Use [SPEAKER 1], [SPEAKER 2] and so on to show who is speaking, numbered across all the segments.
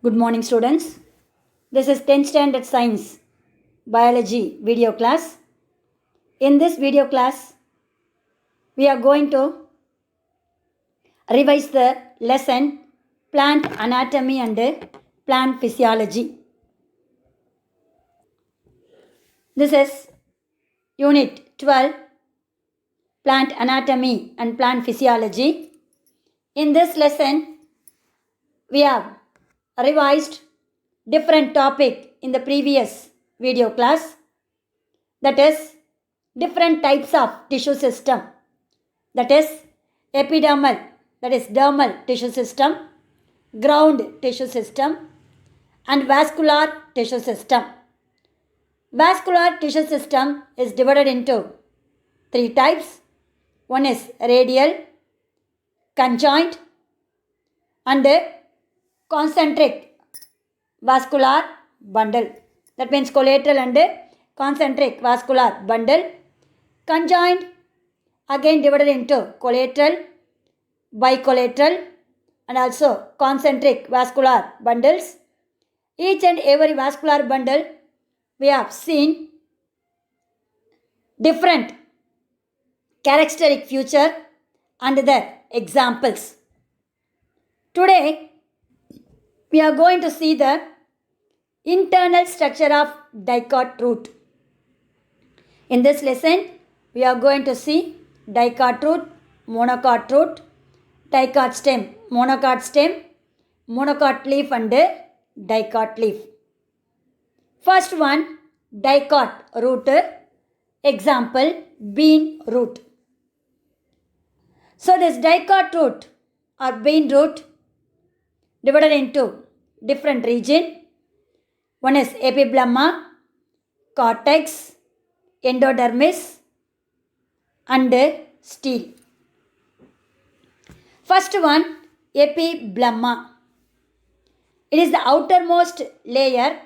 [SPEAKER 1] Good morning, students. This is 10th Standard Science Biology video class. In this video class, we are going to revise the lesson Plant Anatomy and Plant Physiology. This is Unit 12, Plant Anatomy and Plant Physiology. In this lesson, we have revised different topic in the previous video class, that is different types of tissue system, that is epidermal, that is dermal tissue system, ground tissue system and vascular tissue system. Vascular tissue system is divided into three types. One is radial, conjoint and concentric vascular bundle. That means collateral and concentric vascular bundle. Conjoint again divided into collateral, bicollateral and also concentric vascular bundles. Each and every vascular bundle we have seen different characteristic feature and their examples. Today we are going to see the internal structure of dicot root. In this lesson, we are going to see dicot root, monocot root, dicot stem, monocot leaf and dicot leaf. First one, dicot root, example bean root. So this dicot root or bean root divided into different region. One is epiblemma, cortex, endodermis and stele. First one, epiblemma. It is the outermost layer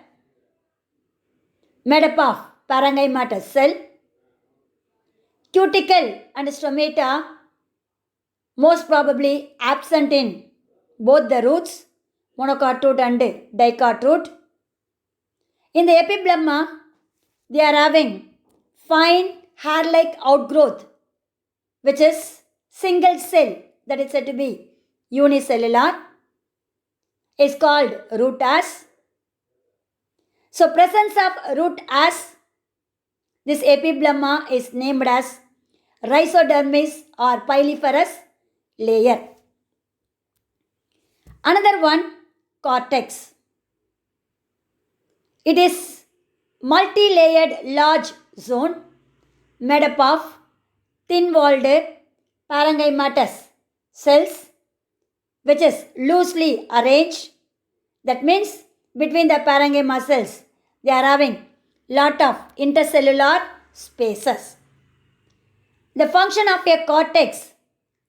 [SPEAKER 1] made up of parenchymatous cell. Cuticle and stomata most probably absent in both the roots, monocot root and dicot root. In the epiblemma, they are having fine hair-like outgrowth, which is single cell, that is said to be unicellular, is called root hairs. So presence of root hairs, this epiblemma is named as rhizodermis or pyliferous layer. Another one, cortex. It is multi-layered large zone made up of thin-walled parenchymatous cells which is loosely arranged. That means between the parenchyma cells they are having lot of intercellular spaces. The function of a cortex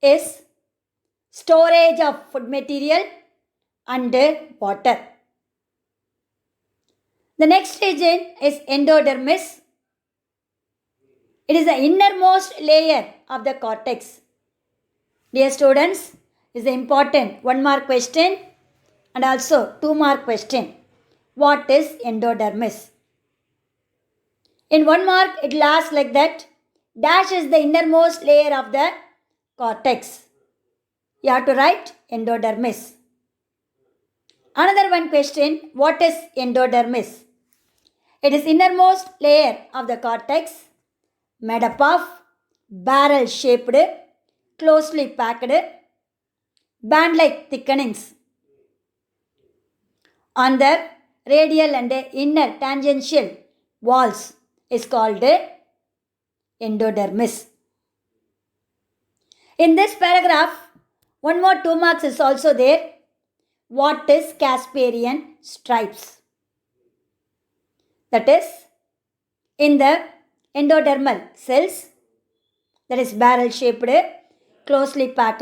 [SPEAKER 1] is storage of food material and water. The next region is endodermis. It is the innermost layer of the cortex. Dear students, is the important 1 mark question and also 2 mark question. What is endodermis? In 1 mark it will ask like that. Dash is the innermost layer of the cortex. You have to write endodermis. Another one question. What is endodermis? It is innermost layer of the cortex made up of barrel-shaped, closely packed, band-like thickenings on the radial and inner tangential walls is called endodermis. In this paragraph, one more 2 marks is also there. What is Casparian stripes? That is, in the endodermal cells, that is barrel-shaped, closely packed,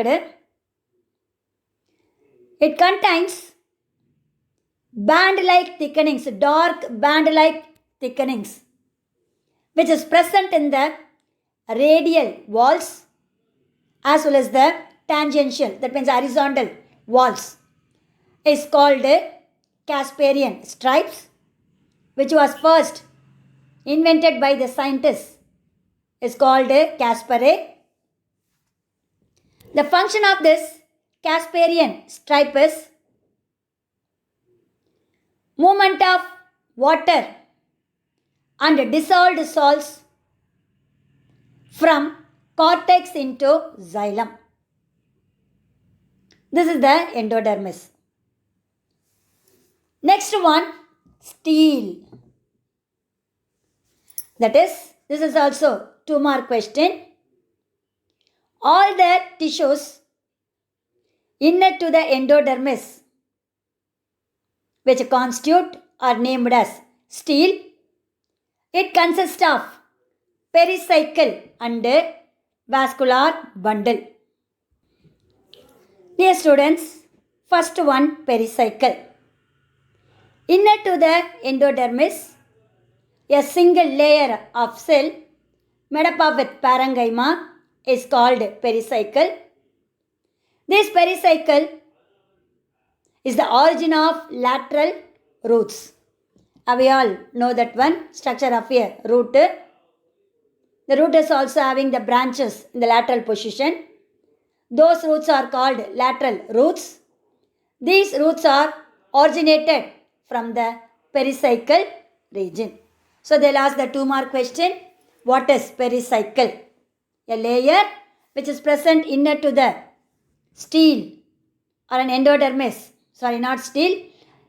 [SPEAKER 1] it contains band-like thickenings, dark band-like thickenings, which is present in the radial walls as well as the tangential, that means horizontal walls, is called Casparian stripes, which was first invented by the scientists, is called Caspare. The function of this Casparian stripe is movement of water and dissolved salts from cortex into xylem. This is the endodermis. Next one, stele. That is, this is also 2-mark question. All the tissues inner to the endodermis which constitute are named as stele. It consists of pericycle and vascular bundle. Dear students, first one, pericycle. Inner to the endodermis, a single layer of cell made up with parenchyma is called pericycle. This pericycle is the origin of lateral roots. We all know that one structure of a root. The root is also having the branches in the lateral position. Those roots are called lateral roots. These roots are originated from the pericycle region. So they'll ask the 2-mark question. What is pericycle? A layer which is present inner to the stele or an endodermis. Sorry, not stele.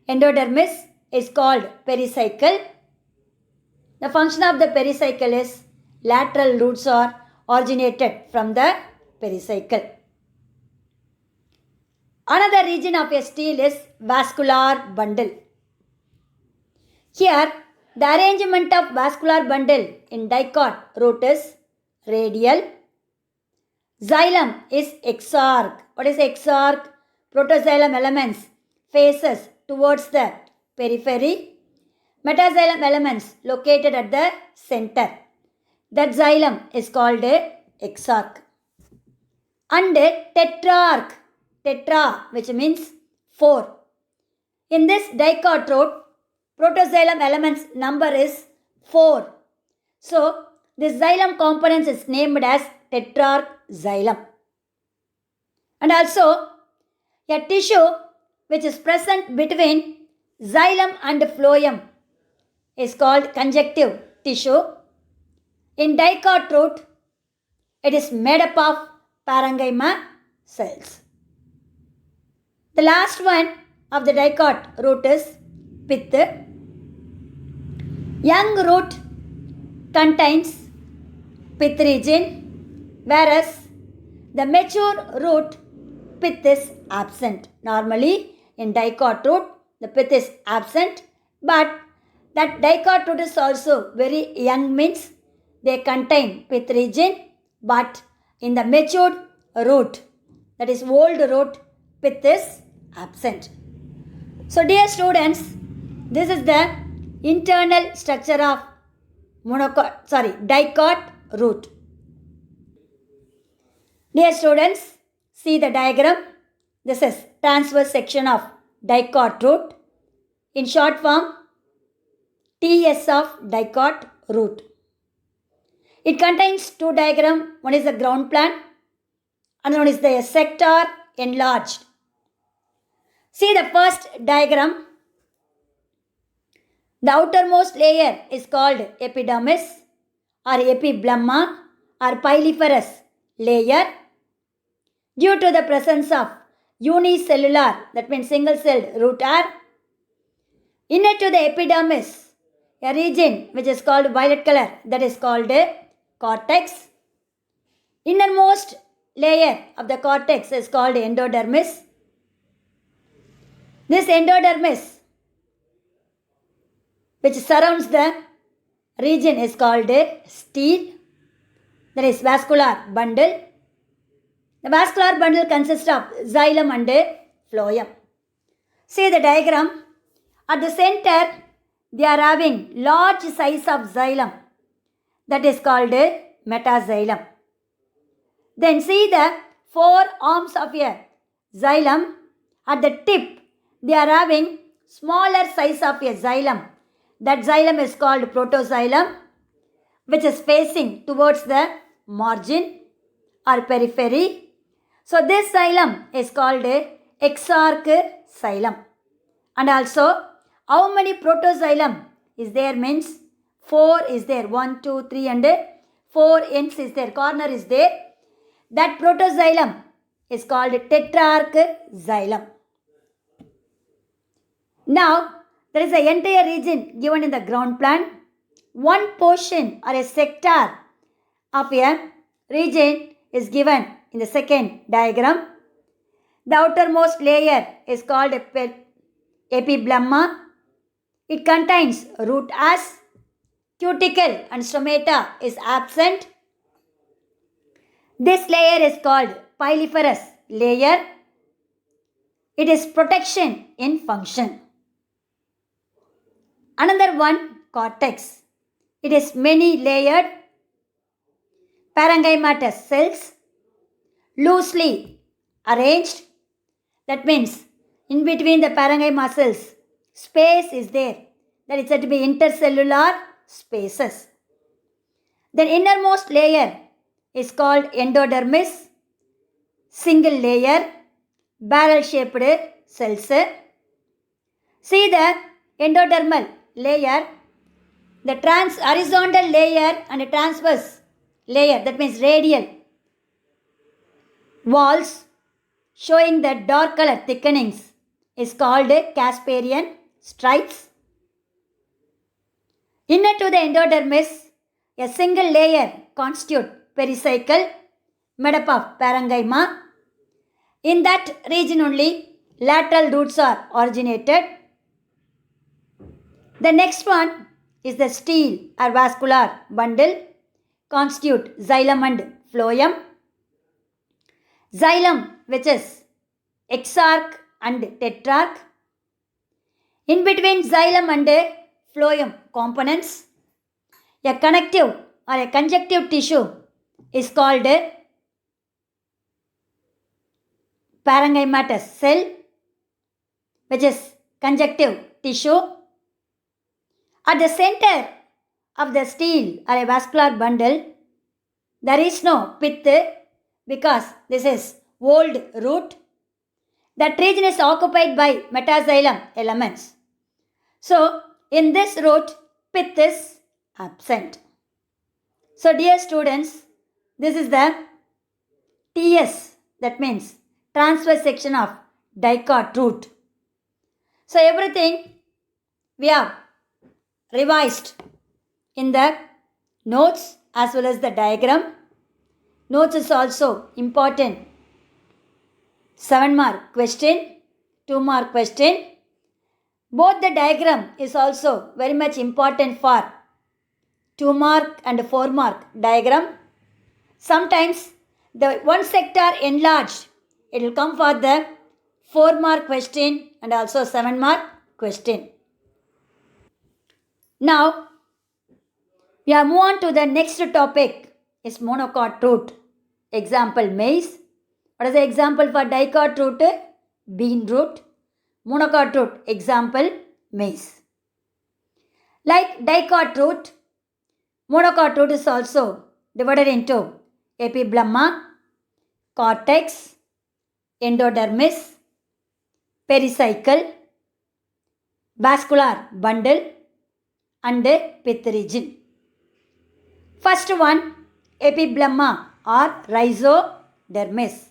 [SPEAKER 1] Endodermis is called pericycle. The function of the pericycle is lateral roots are originated from the pericycle. Another region of a stele is vascular bundle. Here, the arrangement of vascular bundle in dicot root is radial. Xylem is exarch. What is exarch? Protoxylem elements faces towards the periphery. Metaxylem elements located at the center. That xylem is called exarch. And tetrarch. Tetra, which means 4. In this dicot root, protoxylem elements number is 4. So, this xylem components is named as tetrarch xylem. And also, a tissue which is present between xylem and phloem is called conjunctive tissue. In dicot root, it is made up of parenchyma cells. The last one of the dicot root is pith. Young root contains pith region, whereas the mature root pith is absent. Normally, in dicot root, the pith is absent, but that dicot root is also very young, means they contain pith region, but in the matured root, that is old root, pith is absent. So dear students, this is the internal structure of dicot root. Dear students, see the diagram. This is transverse section of dicot root. In short form, TS of dicot root. It contains 2 diagrams. One is the ground plan, another one is the sector enlarged. See the first diagram. The outermost layer is called epidermis or epiblemma or pyliferous layer. Due to the presence of unicellular, that means single-celled root hair, inner to the epidermis, a region which is called violet color, that is called cortex. Innermost layer of the cortex is called endodermis. This endodermis, which surrounds the region, is called stele. That is vascular bundle. The vascular bundle consists of xylem and phloem. See the diagram. At the center, they are having large size of xylem. That is called metaxylem. Then see the 4 arms of a xylem. At the tip, they are having smaller size of a xylem. That xylem is called protoxylem, which is facing towards the margin or periphery. So this xylem is called a exarch xylem. And also, how many protoxylem is there means 4 is there. 1, 2, 3 and 4 ends is there. Corner is there. That protoxylem is called tetrarch xylem. Now, there is an entire region given in the ground plan. One portion or a sector of a region is given in the second diagram. The outermost layer is called epiblemma. It contains root as, cuticle and stomata is absent. This layer is called pyliferous layer. It is protection in function. Another one, cortex. It is many layered parenchymatous cells loosely arranged. That means in between the parenchyma cells, space is there. That is said to be intercellular spaces. The innermost layer is called endodermis, single layer, barrel-shaped cells. See the endodermal layer, the horizontal layer and a transverse layer, that means radial walls showing the dark color thickenings is called Casparian stripes. Inner to the endodermis, a single layer constitutes pericycle made up of parenchyma. In that region only lateral roots are originated. The next one is the stele or vascular bundle constitute xylem and phloem. Xylem, which is exarch and tetrarch. In between xylem and phloem components, a connective or a conjunctive tissue is called parenchymatous cell, which is conjunctive tissue. At the center of the stele or a vascular bundle, there is no pith because this is old root. That region is occupied by metaxylem elements. So, in this root, pith is absent. So, dear students, this is the TS, that means transverse section of dicot root. So, everything we have revised in the notes as well as the diagram. Notes is also important. 7-mark question, 2-mark question. Both the diagram is also very much important for 2-mark and 4-mark diagram. Sometimes the one sector enlarged, it will come for the 4-mark question and also 7-mark question. Now, we are move on to the next topic is monocot root. Example maize. What is the example for dicot root? Bean root. Monocot root. Example maize. Like dicot root, monocot root is also divided into epiblemma, cortex, endodermis, pericycle, vascular bundle and pith region. First one, epiblemma or rhizodermis.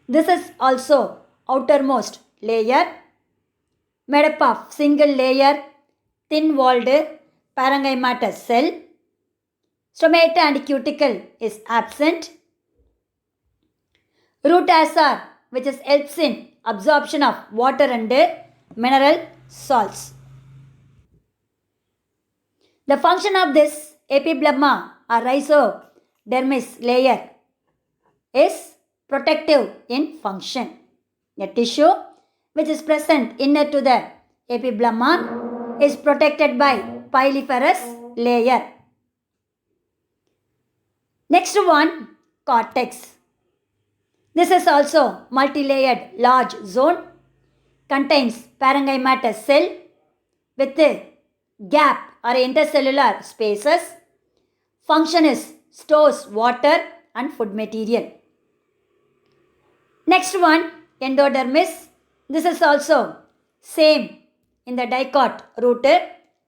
[SPEAKER 1] This is also outermost layer made up of single layer thin-walled parenchymatous cell. Stomata and cuticle is absent. Root acer, which helps in absorption of water and mineral salts. The function of this epiblemma or rhizodermis layer is protective in function. The tissue which is present inner to the epiblemma is protected by pyliferous layer. Next one, cortex. This is also multi-layered large zone contains parenchymatous cell with a gap or intercellular spaces. Function is stores water and food material. Next one, endodermis. This is also same in the dicot root.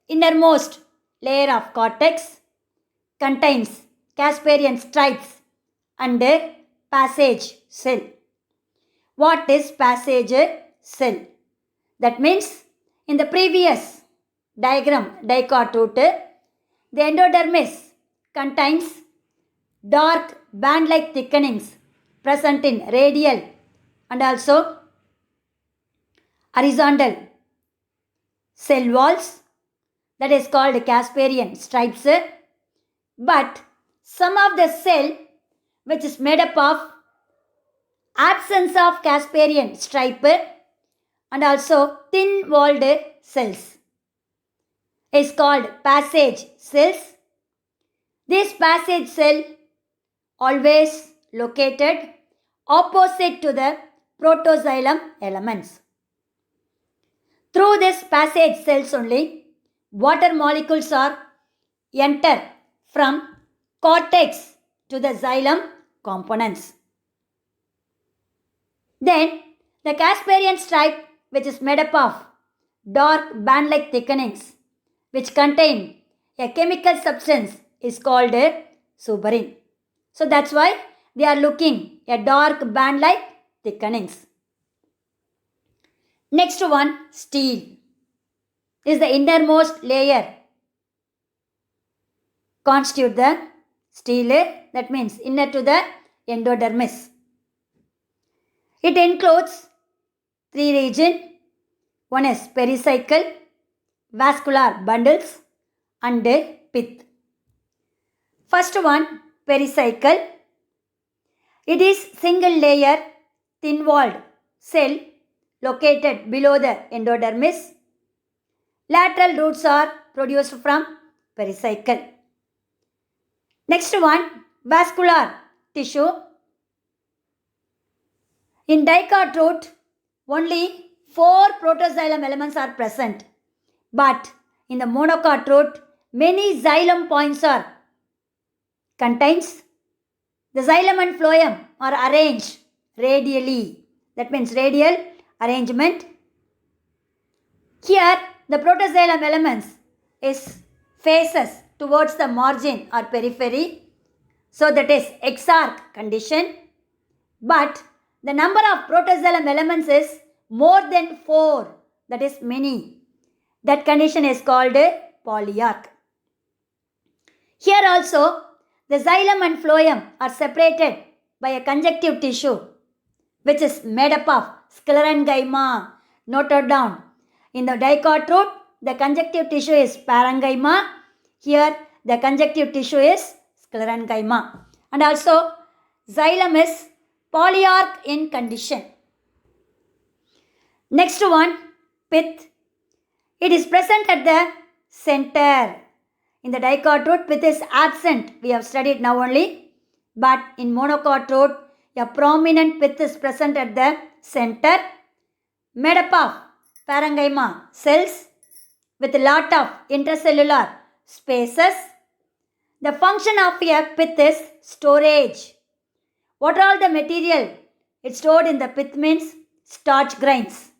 [SPEAKER 1] Innermost layer of cortex contains Casparian stripes and passage cell. What is passage cell? That means in the previous diagram, dicot root, the endodermis contains dark band-like thickenings present in radial and also horizontal cell walls, that is called Casparian stripes. But some of the cell which is made up of absence of Casparian stripe and also thin walled cells is called passage cells. This passage cell always located opposite to the protoxylem elements. Through this passage cells only, water molecules are enter from cortex to the xylem components. Then the Casparian stripe, which is made up of dark band-like thickenings which contain a chemical substance, is called suberin. So that's why they are looking a dark band-like thickenings. Next one, stele, is the innermost layer constitute the stele, that means inner to the endodermis. It includes three regions. One is pericycle, vascular bundles and pith. First one, pericycle. It is single layer thin walled cell located below the endodermis. Lateral roots are produced from pericycle. Next one, vascular tissue. In dicot root, only 4 protoxylem elements are present. But in the monocot root, many xylem points are contains. The xylem and phloem are arranged radially. That means radial arrangement. Here, the protoxylem elements is faces towards the margin or periphery. So that is exarch condition. But the number of protoxylem elements is more than 4. That is many. That condition is called polyarch. Here also, the xylem and phloem are separated by a conjunctive tissue which is made up of sclerenchyma. Noted down. In the dicot root, the conjunctive tissue is parenchyma. Here, the conjunctive tissue is sclerenchyma. And also, xylem is polyarch in condition. Next one, pith. It is present at the center. In the dicot root, pith is absent. We have studied now only. But in monocot root, a prominent pith is present at the center, made up of parenchyma cells with a lot of intercellular spaces. The function of a pith is storage. What are all the material it stored in the pith means starch grains.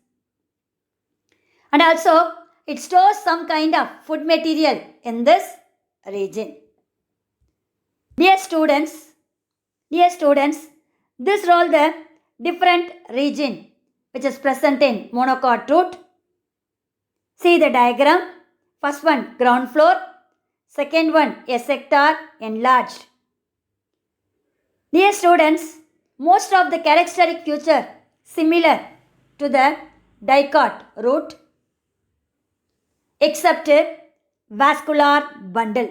[SPEAKER 1] And also it stores some kind of food material in this region. Dear students, this are all the different region which is present in monocot root. See the diagram. First one, ground floor. Second one, a sector enlarged. Dear students, most of the characteristic feature similar to the dicot root except vascular bundle.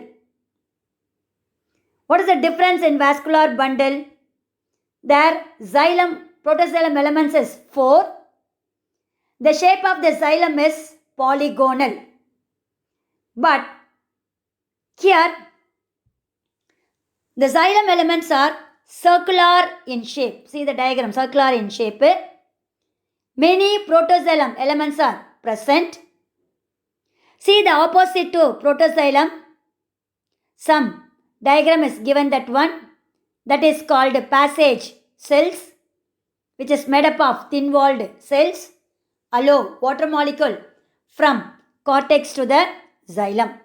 [SPEAKER 1] What is the difference in vascular bundle? Their protoxylem elements is 4. The shape of the xylem is polygonal. But here, the xylem elements are circular in shape. See the diagram, circular in shape. Many protoxylem elements are present. See the opposite to protoxylem. Some diagram is given, that one, that is called passage cells, which is made up of thin-walled cells, allow water molecule from cortex to the xylem.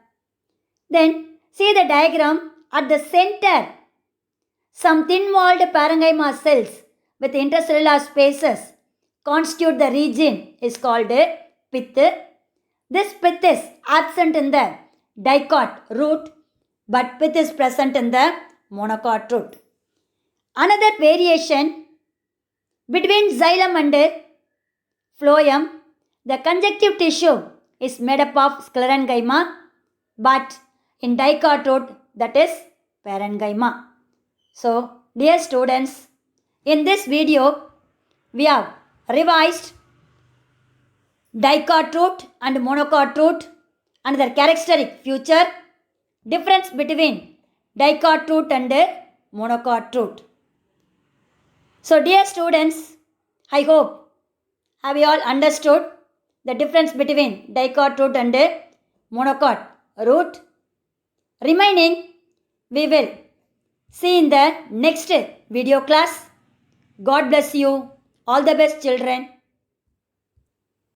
[SPEAKER 1] Then see the diagram at the center. Some thin-walled parenchyma cells with intercellular spaces constitute the region is called pith. This pith is absent in the dicot root, but pith is present in the monocot root. Another variation between xylem and phloem, the conjunctive tissue is made up of sclerenchyma, but in dicot root, that is parenchyma. So, dear students, in this video, we have revised dicot root and monocot root and their characteristic feature, difference between dicot root and monocot root. So, dear students, I hope have you all understood the difference between dicot root and monocot root. Remaining, we will see in the next video class. God bless you. All the best, children.